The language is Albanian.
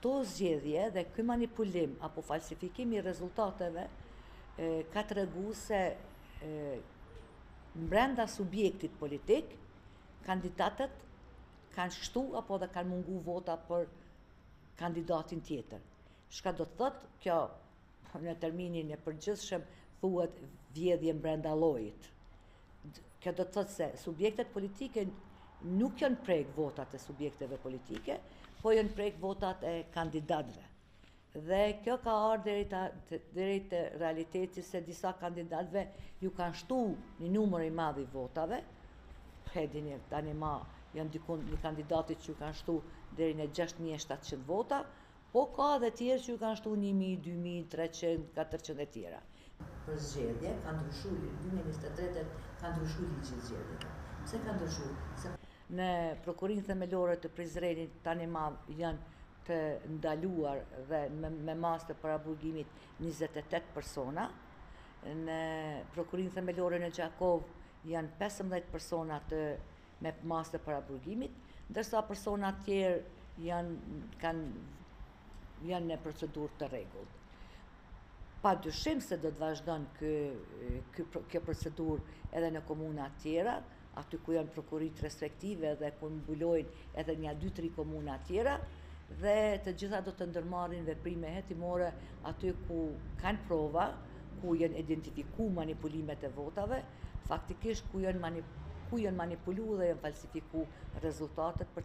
këto zgjedhje dhe ky manipulim apo falsifikim i rezultateve ka tregu se brenda subjektit politik kandidatët kanë shtu apo dhe kanë mungu vota për kandidatin tjetër. Shka do të thotë, kjo në terminin e përgjithshëm thuhet vjedhje brenda llojit. Kjo do të thotë se subjektet politike nuk janë prek votat e subjekteve politike, po janë prek votat e kandidatëve. Dhe kjo ka ardhur deri te realiteti se disa kandidatëve ju kanë shtu një numër i madh i votave. Hedini tani ma janë dikun një kandidatit që ju kanë shtu deri në 6700 vota, po ka dhe tjerë që ju kanë shtu 1000, 2000, 300, 400 e tjera. Për zgjedhje ka ndryshu, 2023 ka ndryshu ligji i zgjedhjeve. Pse ka ndryshu? Në Prokurinë Themelore të Prizrenit tani ma janë të ndaluar dhe me mas të paraburgimit 28 persona. Në Prokurinë Themelore në Gjakov janë 15 persona me mas të paraburgimit, ndërsa persona tjerë janë në procedurë të rregullt. Pa dyshim se do të vazhdon kjo procedurë edhe në komuna tjera, aty ku janë prokuritë respektive dhe ku mbulojnë edhe një 2-3 komuna tjera, dhe të gjitha do të ndërmarrin veprime hetimore aty ku kanë prova, ku janë identifiku manipulimet e votave, faktikisht ku janë manipulu dhe janë falsifiku rezultatet për